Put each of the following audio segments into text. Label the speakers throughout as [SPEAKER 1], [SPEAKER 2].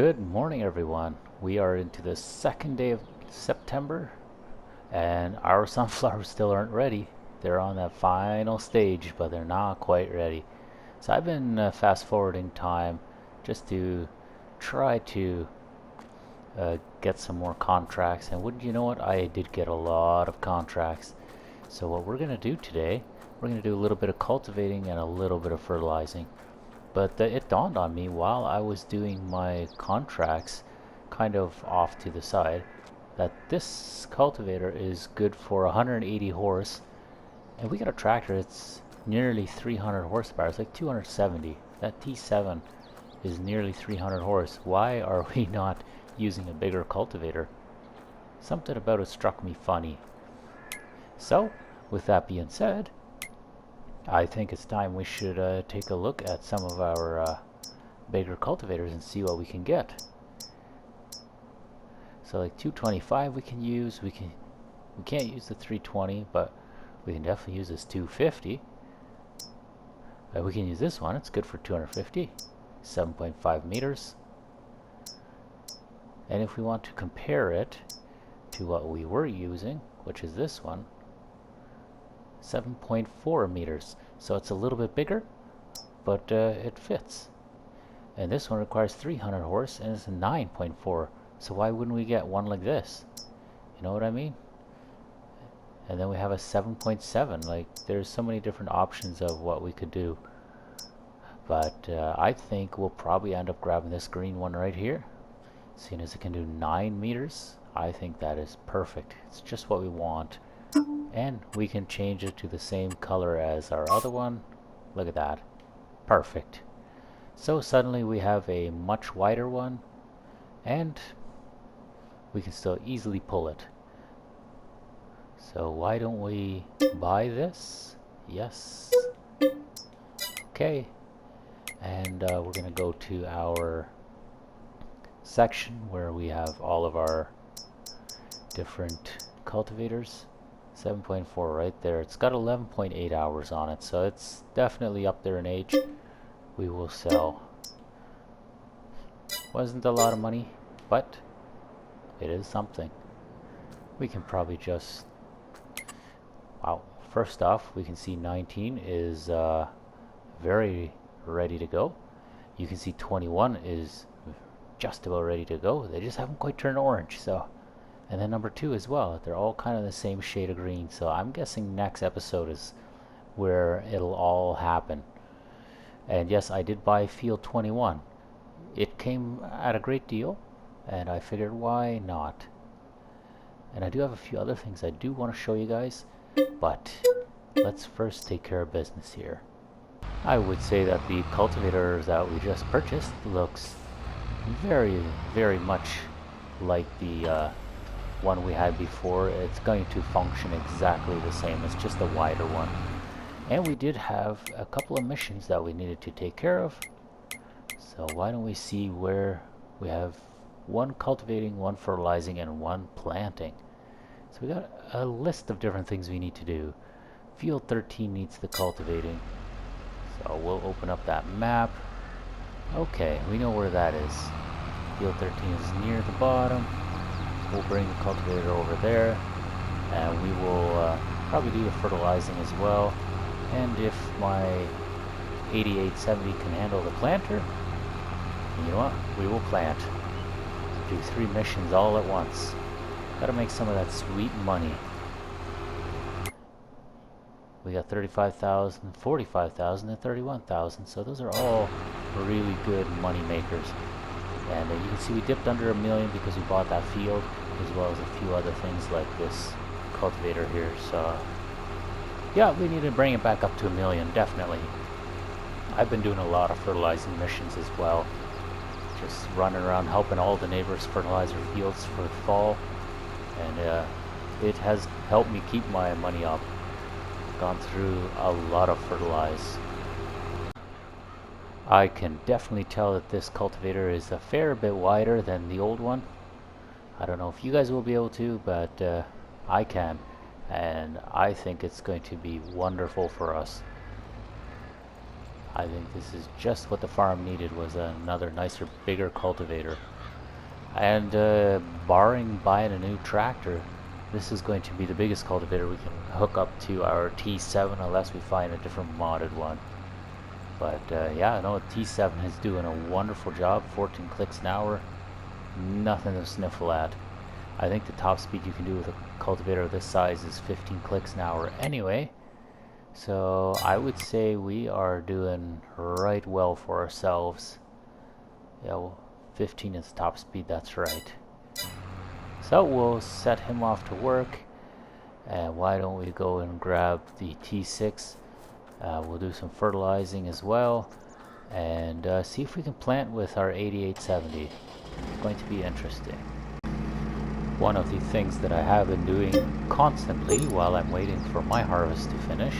[SPEAKER 1] Good morning, everyone. We are into the second day of September, and our sunflowers still aren't ready. They're on that final stage, but they're not quite ready. So I've been fast forwarding time just to try to get some more contracts. And wouldn't you know it, I did get a lot of contracts. So what we're going to do today, we're going to do a little bit of cultivating and a little bit of fertilizing. But it dawned on me while I was doing my contracts kind of off to the side that this cultivator is good for 180 horse, and we got a tractor it's nearly 300 horsepower. It's like 270. That T7 is nearly 300 horse. Why are we not using a bigger cultivator? Something about it struck me funny. So with that being said, I think it's time we should take a look at some of our bigger cultivators and see what we can get. So like 225 we can use. We can't use the 320, but we can definitely use this 250. We can use this one. It's good for 250, 7.5 meters. And if we want to compare it to what we were using, which is this one, 7.4 meters, so it's a little bit bigger, but it fits. And this one requires 300 horse and it's 9.4, so why wouldn't we get one like this? You know what I mean? And then we have a 7.7. Like, there's so many different options of what we could do, but I think we'll probably end up grabbing this green one right here, seeing as it can do 9 meters. I think that is perfect. It's just what we want. And we can change it to the same color as our other one. Look at that. Perfect. So suddenly we have a much wider one, and we can still easily pull it. So why don't we buy this? Yes. Okay. And we're going to go to our section where we have all of our different cultivators. 7.4 right there. It's got 11.8 hours on it, so it's definitely up there in age. We will sell. Wasn't a lot of money, but it is something. We can probably just... Wow. First off, we can see 19 is very ready to go. You can see 21 is just about ready to go. They just haven't quite turned orange, so... And then number 2 as well. They're all kind of the same shade of green. So I'm guessing next episode is where it'll all happen. And yes, I did buy field 21. It came at a great deal, and I figured why not. And I do have a few other things I do want to show you guys, but let's first take care of business here. I would say that the cultivator that we just purchased looks very, very much like the one we had before. It's going to function exactly the same. It's just a wider one. And we did have a couple of missions that we needed to take care of. So why don't we see where we have one cultivating, one fertilizing, and one planting. So we got a list of different things we need to do. Field 13 needs the cultivating. So we'll open up that map. Okay, we know where that is. Field 13 is near the bottom. We'll bring the cultivator over there, and we will probably do the fertilizing as well. And if my 8870 can handle the planter, you know what? We will plant. Do 3 missions all at once. Gotta make some of that sweet money. We got 35,000, 45,000, and 31,000. So those are all really good money makers. And you can see we dipped under $1 million because we bought that field, as well as a few other things like this cultivator here. So yeah, we need to bring it back up to $1 million, definitely. I've been doing a lot of fertilizing missions as well, just running around helping all the neighbors fertilize their fields for the fall, and it has helped me keep my money up. Gone through a lot of fertilize. I can definitely tell that this cultivator is a fair bit wider than the old one. I don't know if you guys will be able to, but I can, and I think it's going to be wonderful for us. I think this is just what the farm needed, was another nicer, bigger cultivator. And barring buying a new tractor, this is going to be the biggest cultivator we can hook up to our T7 unless we find a different modded one. But yeah, no, T7 is doing a wonderful job. 14 clicks an hour, nothing to sniffle at. I think the top speed you can do with a cultivator of this size is 15 clicks an hour anyway. So I would say we are doing right well for ourselves. Yeah, well, 15 is top speed, that's right. So we'll set him off to work. And why don't we go and grab the T6. We'll do some fertilizing as well. And see if we can plant with our 8870. It's going to be interesting. One of the things that I have been doing constantly while I'm waiting for my harvest to finish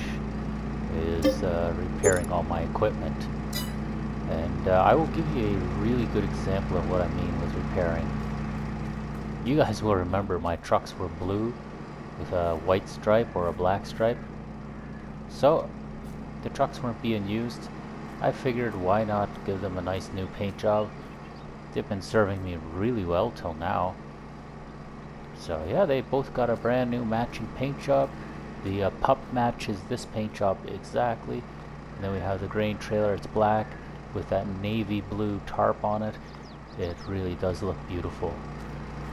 [SPEAKER 1] is repairing all my equipment. And I will give you a really good example of what I mean with repairing. You guys will remember my trucks were blue with a white stripe or a black stripe. So the trucks weren't being used. I figured why not give them a nice new paint job. They've been serving me really well till now. So yeah, they both got a brand new matching paint job. The pup matches this paint job exactly. And then we have the grain trailer, it's black with that navy blue tarp on it. It really does look beautiful.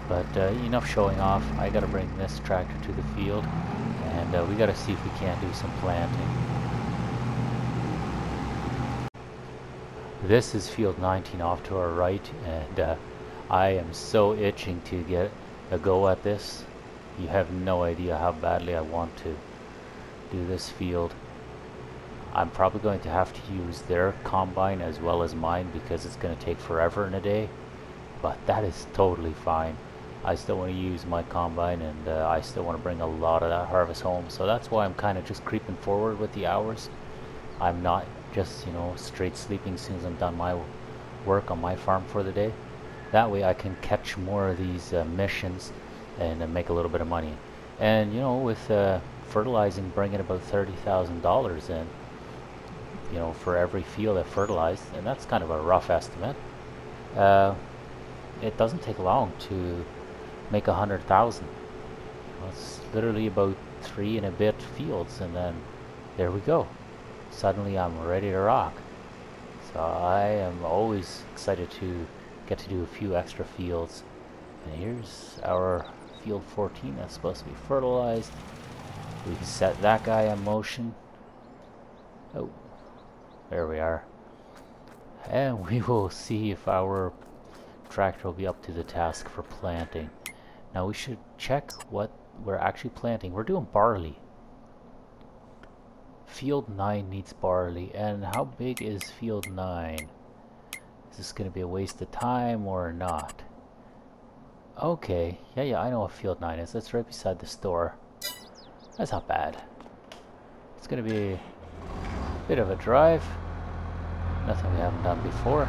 [SPEAKER 1] But enough showing off. I gotta bring this tractor to the field and we gotta see if we can't do some planting. This is field 19 off to our right, and I am so itching to get a go at this. You have no idea how badly I want to do this field. I'm probably going to have to use their combine as well as mine because it's going to take forever in a day, but that is totally fine. I still want to use my combine, and I still want to bring a lot of that harvest home, so that's why I'm kind of just creeping forward with the hours. I'm not just, you know, straight sleeping as soon as I'm done my work on my farm for the day. That way I can catch more of these missions and make a little bit of money. And you know, with fertilizing bringing about $30,000 in, you know, for every field I fertilized, and that's kind of a rough estimate. It doesn't take long to make 100,000. It's literally about 3 and a bit fields, and then there we go. Suddenly I'm ready to rock. So I am always excited to get to do a few extra fields. And here's our field 14 that's supposed to be fertilized. We can set that guy in motion. Oh, there we are. And we will see if our tractor will be up to the task for planting. Now we should check what we're actually planting. We're doing barley. Field 9 needs barley, and how big is field 9? Is this going to be a waste of time or not? Okay, yeah, I know what field 9 is. That's right beside the store. That's not bad. It's going to be a bit of a drive. Nothing we haven't done before.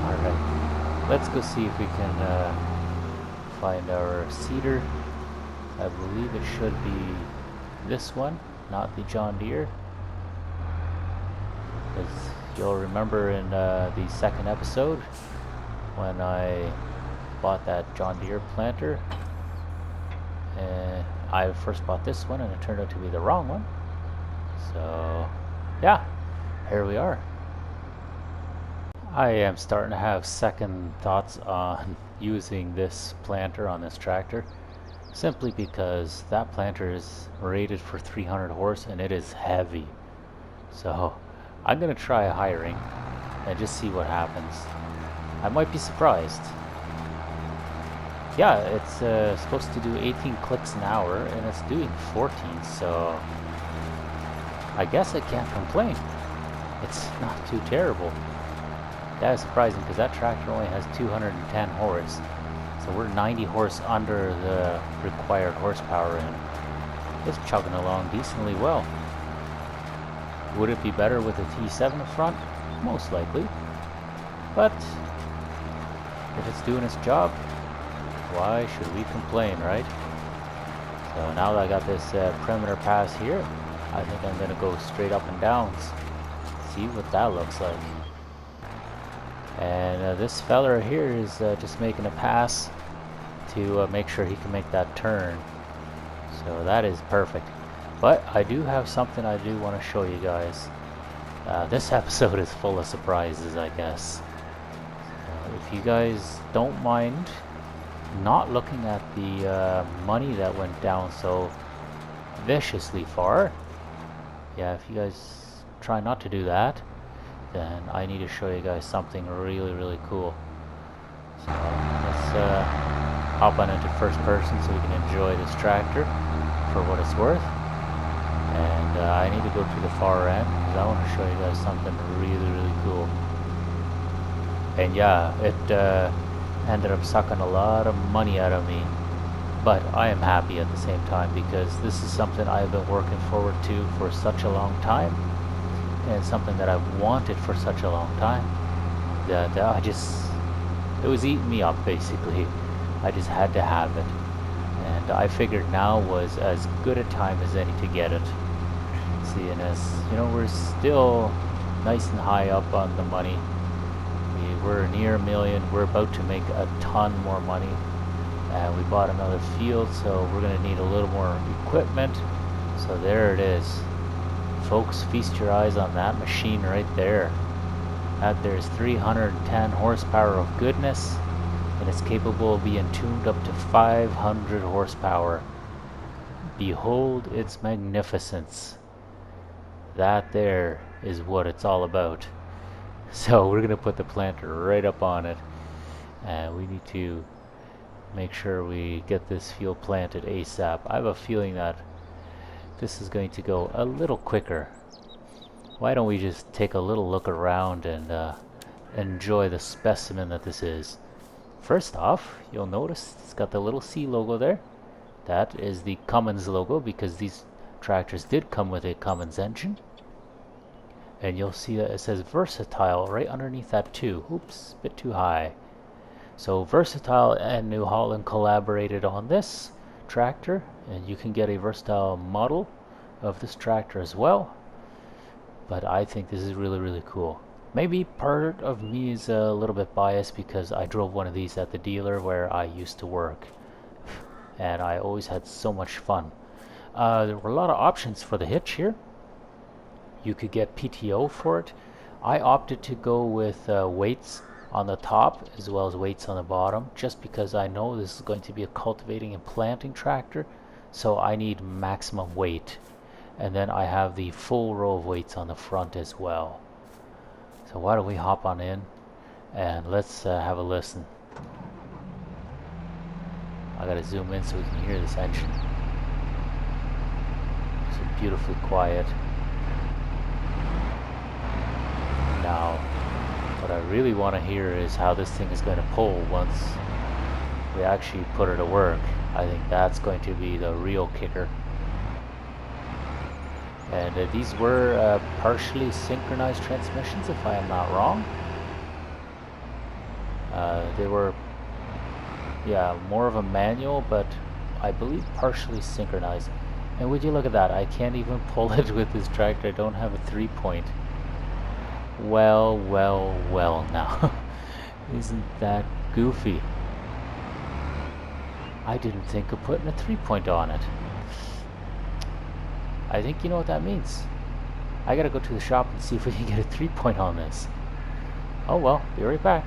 [SPEAKER 1] Alright, let's go see if we can find our seeder. I believe it should be this one, not the John Deere. Because you'll remember in the second episode when I bought that John Deere planter, and I first bought this one and it turned out to be the wrong one. So yeah, here we are. I am starting to have second thoughts on using this planter on this tractor, simply because that planter is rated for 300 horse and it is heavy. So I'm gonna try hiring and just see what happens. I might be surprised. Yeah, it's supposed to do 18 clicks an hour and it's doing 14, so I guess I can't complain. It's not too terrible. That is surprising because that tractor only has 210 horse. So we're 90 horse under the required horsepower and it's chugging along decently well. Would it be better with a T7 up front? Most likely. But if it's doing its job, why should we complain, right? So now that I got this perimeter pass here, I think I'm gonna go straight up and down. See what that looks like. And this fella here is just making a pass to make sure he can make that turn. So that is perfect. But I do have something I do want to show you guys. This episode is full of surprises, I guess. If you guys don't mind not looking at the money that went down so viciously far, yeah, if you guys try not to do that, then I need to show you guys something really, really cool. So let's hop on into first person so we can enjoy this tractor for what it's worth. And I need to go to the far end because I want to show you guys something really, really cool. And yeah, it ended up sucking a lot of money out of me, but I am happy at the same time because this is something I've been working forward to for such a long time, and something that I've wanted for such a long time that it was eating me up basically. I just had to have it, and I figured now was as good a time as any to get it. See, and as you know, we're still nice and high up on the money. We're near $1 million. We're about to make a ton more money. We bought another field, so we're going to need a little more equipment. So there it is. Folks, feast your eyes on that machine right there. That there's 310 horsepower of goodness, and it's capable of being tuned up to 500 horsepower. Behold its magnificence. That there is what it's all about. So we're going to put the planter right up on it, and we need to make sure we get this field planted ASAP. I have a feeling that this is going to go a little quicker. Why don't we just take a little look around and enjoy the specimen that this is. First off, you'll notice it's got the little C logo there. That is the Cummins logo because these tractors did come with a Cummins engine. And you'll see that it says Versatile right underneath that too. Oops, a bit too high. So Versatile and New Holland collaborated on this tractor, and you can get a Versatile model of this tractor as well. But I think this is really, really cool. Maybe part of me is a little bit biased because I drove one of these at the dealer where I used to work, and I always had so much fun. There were a lot of options for the hitch here. You could get PTO for it. I opted to go with weights on the top as well as weights on the bottom, just because I know this is going to be a cultivating and planting tractor, so I need maximum weight. And then I have the full row of weights on the front as well. So why don't we hop on in and let's have a listen. I gotta zoom in so we can hear this engine. It's beautifully quiet. Now, what I really want to hear is how this thing is going to pull once we actually put it to work. I think that's going to be the real kicker. And these were partially synchronized transmissions, if I am not wrong. They were, yeah, more of a manual, but I believe partially synchronized. And would you look at that, I can't even pull it with this tractor. I don't have a 3-point. Well, well, well now. Isn't that goofy? I didn't think of putting a 3-point on it. I think you know what that means. I gotta go to the shop and see if we can get a 3-point on this. Oh well, be right back.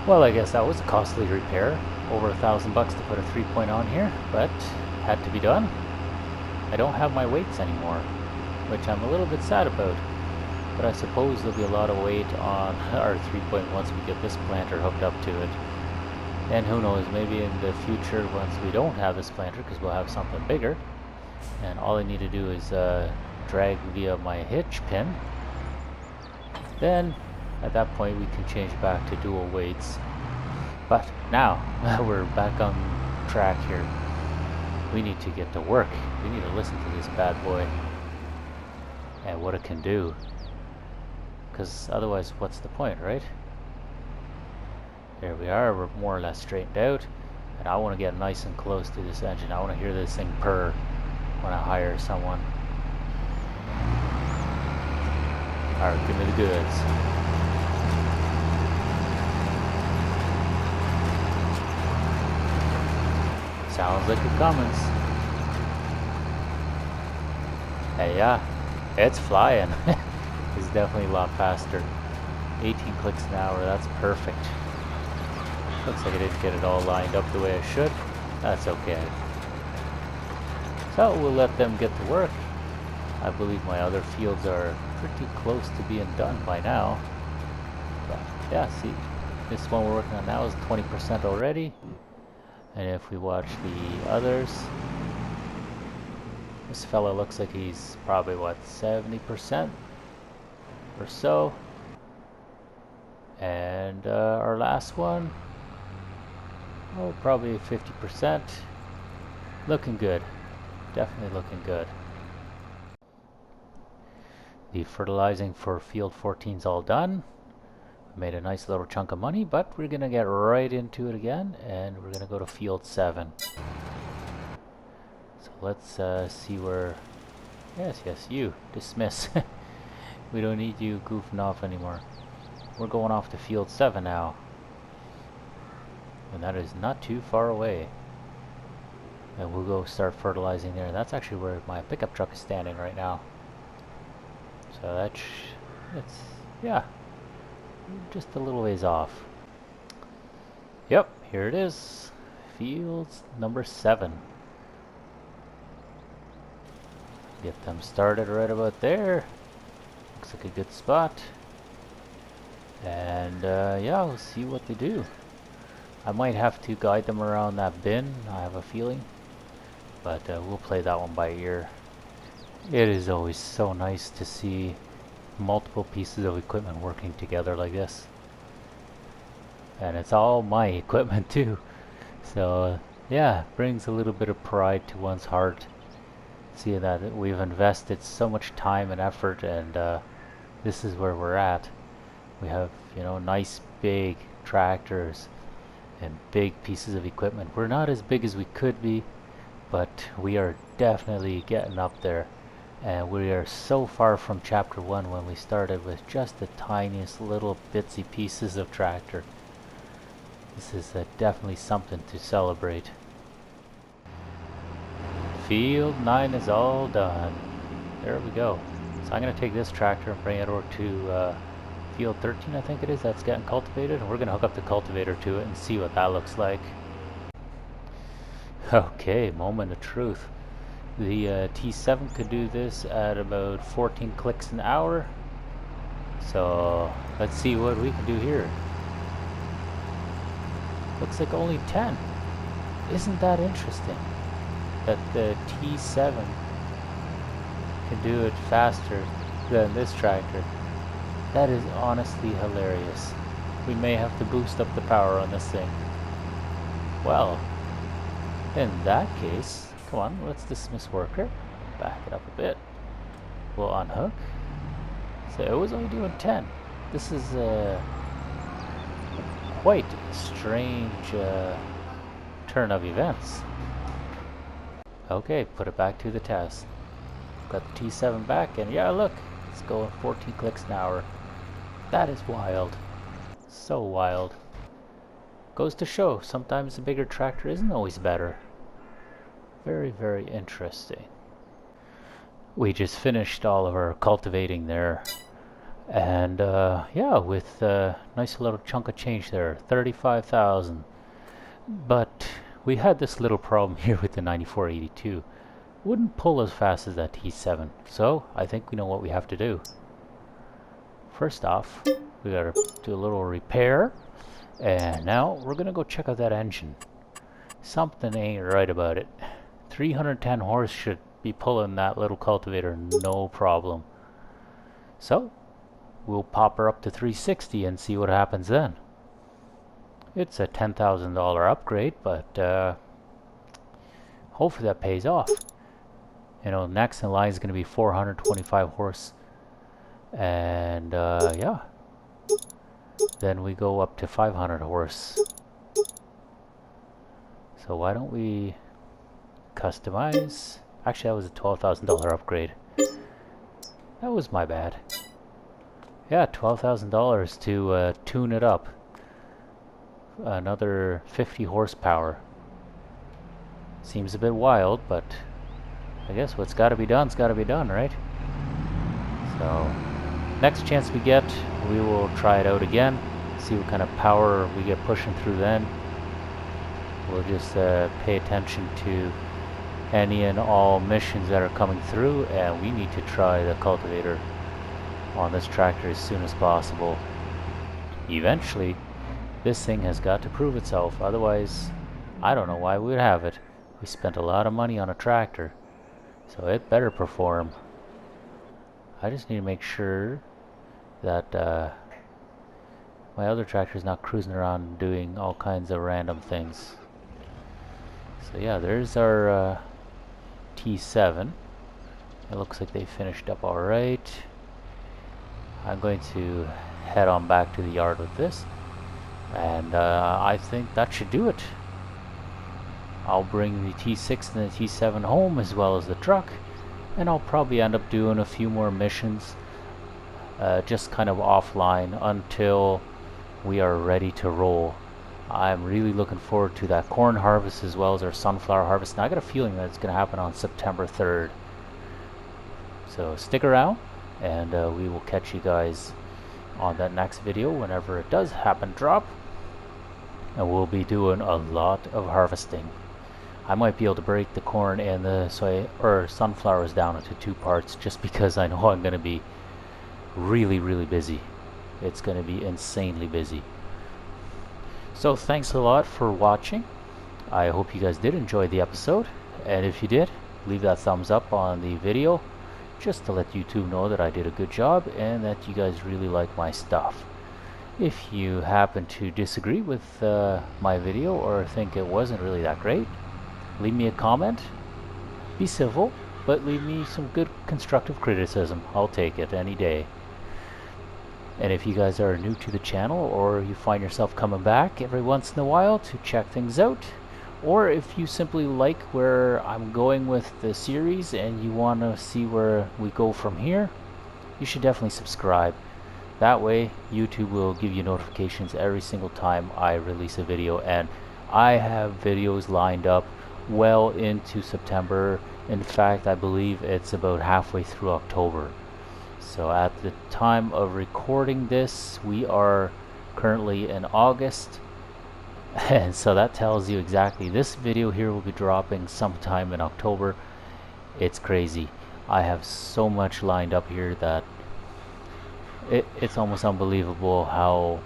[SPEAKER 1] Well, I guess that was a costly repair. Over $1,000 to put a 3-point on here, but had to be done. I don't have my weights anymore, which I'm a little bit sad about. But I suppose there'll be a lot of weight on our 3-point once we get this planter hooked up to it. And who knows, maybe in the future once we don't have this planter, because we'll have something bigger, and all I need to do is drag via my hitch pin, then at that point we can change back to dual weights. But now we're back on track here. We need to get to work. We need to listen to this bad boy and what it can do. Because otherwise, what's the point, right? There we are, we're more or less straightened out. And I want to get nice and close to this engine. I want to hear this thing purr. when I hire someone. Alright, give me the goods. Sounds like it coming. Hey, yeah, it's flying. It's definitely a lot faster. 18 clicks an hour, that's perfect. Looks like I didn't get it all lined up the way I should. That's okay. So we'll let them get to work. I believe my other fields are pretty close to being done by now. But yeah, see, this one we're working on now is 20% already. And if we watch the others, this fella looks like he's probably, what, 70% or so. And our last one, oh, probably 50%. Looking good. Definitely looking good. The fertilizing for field 14 is all done. Made a nice little chunk of money, but we're gonna get right into it again, and we're gonna go to field 7. So let's see where. Yes, you dismiss. We don't need you goofing off anymore. We're going off to field 7 now, and that is not too far away. And we'll go start fertilizing there. That's actually where my pickup truck is standing right now. So that's yeah, just a little ways off. Yep, here it is. Fields number 7. Get them started right about there. Looks like a good spot. And yeah, we'll see what they do. I might have to guide them around that bin, I have a feeling. But we'll play that one by ear. It is always so nice to see multiple pieces of equipment working together like this. And it's all my equipment too. So yeah, brings a little bit of pride to one's heart. Seeing that we've invested so much time and effort, and this is where we're at. We have, you know, nice big tractors and big pieces of equipment. We're not as big as we could be, but we are definitely getting up there. And we are so far from chapter 1 when we started with just the tiniest little bitsy pieces of tractor. This is definitely something to celebrate. Field 9 is all done. There we go. So I'm going to take this tractor and bring it over to field 13, I think it is, that's getting cultivated. And we're going to hook up the cultivator to it and see what that looks like. Okay, moment of truth. The T7 could do this at about 14 clicks an hour. So let's see what we can do here. Looks like only 10. Isn't that interesting? That the T7 can do it faster than this tractor. That is honestly hilarious. We may have to boost up the power on this thing. Well, in that case, come on, let's dismiss worker. Back it up a bit. We'll unhook. So it was only doing 10. This is quite a strange turn of events. Okay, put it back to the test. Got the T7 back, and yeah, look, it's going 14 clicks an hour. That is wild. So wild. Goes to show, sometimes a bigger tractor isn't always better. Very, very interesting. We just finished all of our cultivating there. And yeah, with a nice little chunk of change there, 35,000. But we had this little problem here with the 9482. Wouldn't pull as fast as that T7. So I think we know what we have to do. First off, we gotta do a little repair. And now we're gonna go check out that engine. Something ain't right about it. 310 horse should be pulling that little cultivator no problem. So we'll pop her up to 360 and see what happens then. It's a $10,000 upgrade, but hopefully that pays off. You know, next in line is going to be 425 horse, and yeah, then we go up to 500 horse. So why don't we customize, Actually, that was a $12,000 upgrade. That was my bad. Yeah, $12,000 to tune it up. Another 50 horsepower. Seems a bit wild, but I guess what's got to be done's got to be done, right? So, next chance we get, we will try it out again. See what kind of power we get pushing through then. We'll just pay attention to any and all missions that are coming through, and we need to try the cultivator on this tractor as soon as possible. Eventually, this thing has got to prove itself, otherwise I don't know why we would have it. We spent a lot of money on a tractor, so it better perform. I just need to make sure that my other tractor is not cruising around doing all kinds of random things. So yeah, there's our T7. It looks like they finished up alright. I'm going to head on back to the yard with this, and I think that should do it. I'll bring the T6 and the T7 home as well as the truck, and I'll probably end up doing a few more missions just kind of offline until we are ready to roll. I'm really looking forward to that corn harvest as well as our sunflower harvest. Now I got a feeling that it's going to happen on September 3rd. So stick around, and we will catch you guys on that next video whenever it does happen drop. And we'll be doing a lot of harvesting. I might be able to break the corn and the soy or sunflowers down into two parts, just because I know I'm going to be really busy. It's going to be insanely busy. So thanks a lot for watching. I hope you guys did enjoy the episode, and if you did, leave that thumbs up on the video just to let YouTube know that I did a good job and that you guys really like my stuff. If you happen to disagree with my video or think it wasn't really that great, leave me a comment. Be civil, but leave me some good constructive criticism. I'll take it any day. And if you guys are new to the channel, or you find yourself coming back every once in a while to check things out, or if you simply like where I'm going with the series and you want to see where we go from here, you should definitely subscribe. That way YouTube will give you notifications every single time I release a video, and I have videos lined up well into September. In fact, I believe it's about halfway through October. So at the time of recording this, we are currently in August, and so that tells you exactly this video here will be dropping sometime in October. It's crazy. I have so much lined up here that it's almost unbelievable how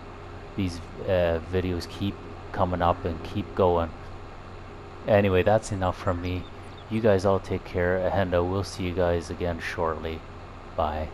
[SPEAKER 1] these videos keep coming up and keep going. Anyway, that's enough from me. You guys all take care, and we'll see you guys again shortly. Bye.